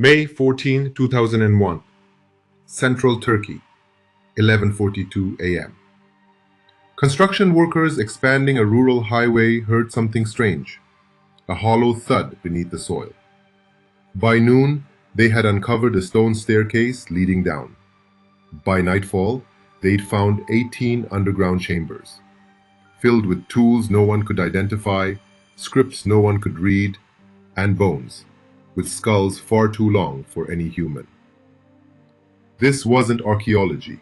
May 14, 2001. Central Turkey, 11:42 a.m. Construction workers expanding a rural highway heard something strange, a hollow thud beneath the soil. By noon, they had uncovered a stone staircase leading down. By nightfall, they'd found 18 underground chambers, filled with tools no one could identify, scripts no one could read, and bones, with skulls far too long for any human. This wasn't archaeology.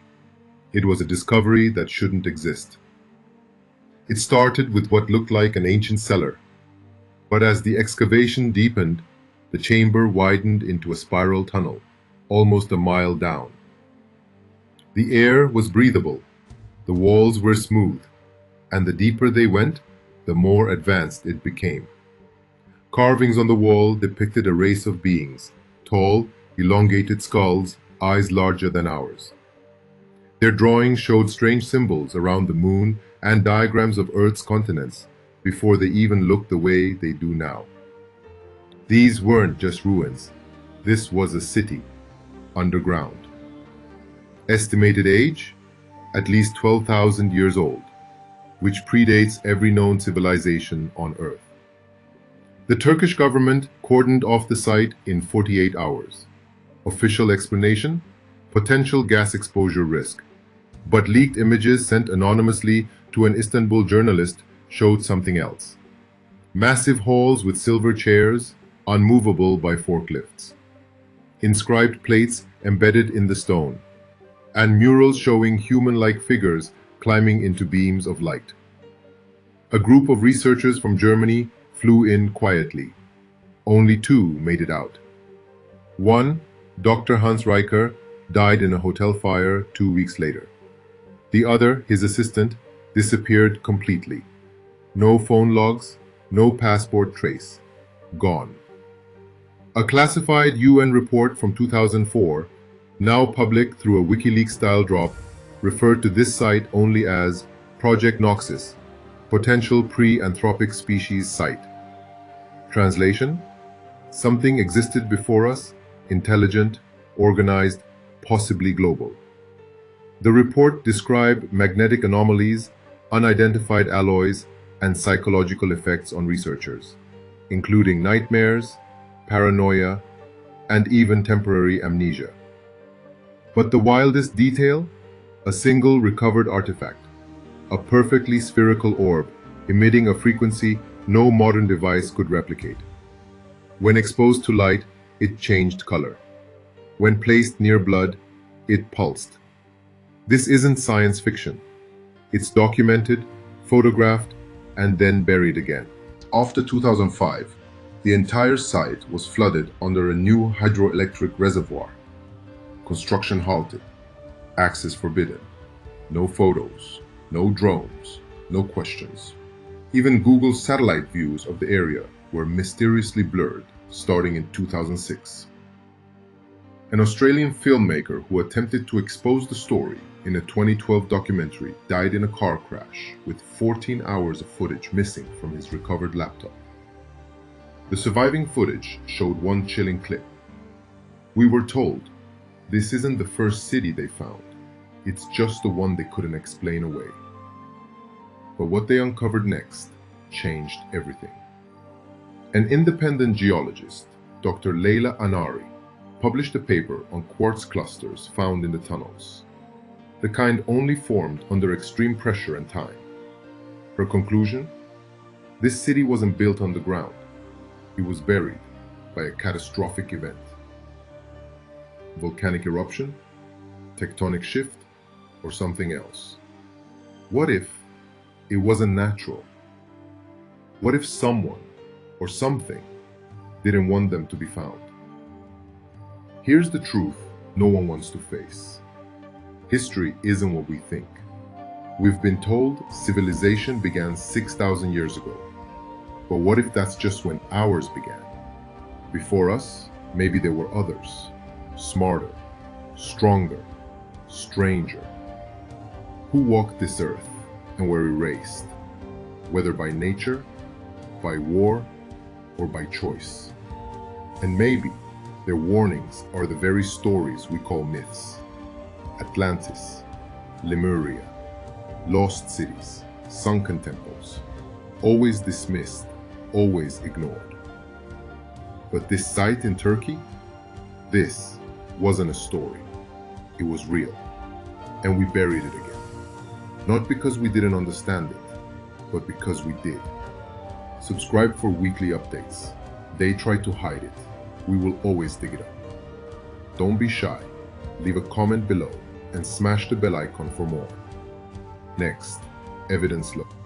It was a discovery that shouldn't exist. It started with what looked like an ancient cellar, but as the excavation deepened, the chamber widened into a spiral tunnel, almost a mile down. The air was breathable, the walls were smooth, and the deeper they went, the more advanced it became. Carvings on the wall depicted a race of beings, tall, elongated skulls, eyes larger than ours. Their drawings showed strange symbols around the moon and diagrams of Earth's continents before they even looked the way they do now. These weren't just ruins. This was a city, underground. Estimated age? At least 12,000 years old, which predates every known civilization on Earth. The Turkish government cordoned off the site in 48 hours. Official explanation? Potential gas exposure risk. But leaked images sent anonymously to an Istanbul journalist showed something else. Massive halls with silver chairs, unmovable by forklifts. Inscribed plates embedded in the stone, and murals showing human-like figures climbing into beams of light. A group of researchers from Germany flew in quietly. Only two made it out. One, Dr. Hans Reicher, died in a hotel fire 2 weeks later. The other, his assistant, disappeared completely. No phone logs, no passport trace. Gone. A classified UN report from 2004, now public through a WikiLeaks-style drop, referred to this site only as Project Noxus, potential pre-anthropic species site. Translation? Something existed before us, intelligent, organized, possibly global. The report described magnetic anomalies, unidentified alloys, and psychological effects on researchers, including nightmares, paranoia, and even temporary amnesia. But the wildest detail? A single recovered artifact, a perfectly spherical orb emitting a frequency no modern device could replicate. When exposed to light, it changed color. When placed near blood, it pulsed. This isn't science fiction. It's documented, photographed, and then buried again. After 2005, the entire site was flooded under a new hydroelectric reservoir. Construction halted. Access forbidden. No photos, no drones, no questions. Even Google's satellite views of the area were mysteriously blurred starting in 2006. An Australian filmmaker who attempted to expose the story in a 2012 documentary died in a car crash with 14 hours of footage missing from his recovered laptop. The surviving footage showed one chilling clip. We were told, this isn't the first city they found. It's just the one they couldn't explain away. But what they uncovered next changed everything. An independent geologist, Dr. Leila Anari, published a paper on quartz clusters found in the tunnels, the kind only formed under extreme pressure and time. Her conclusion? This city wasn't built on the ground. It was buried by a catastrophic event. Volcanic eruption, tectonic shift, or something else. What if it wasn't natural? What if someone or something didn't want them to be found? Here's the truth no one wants to face. History isn't what we think. We've been told civilization began 6,000 years ago. But what if that's just when ours began? Before us, maybe there were others, smarter, stronger, stranger, who walked this earth and were erased, whether by nature, by war, or by choice. And maybe Their warnings are the very stories we call myths. Atlantis, Lemuria, lost cities, sunken temples, always dismissed, always ignored. But this site in Turkey, this wasn't a story. It was real. And we buried it again. Not because we didn't understand it, but because we did. Subscribe for weekly updates. They try to hide it. We will always dig it up. Don't be shy. Leave a comment below and smash the bell icon for more. Next, Evidence Look.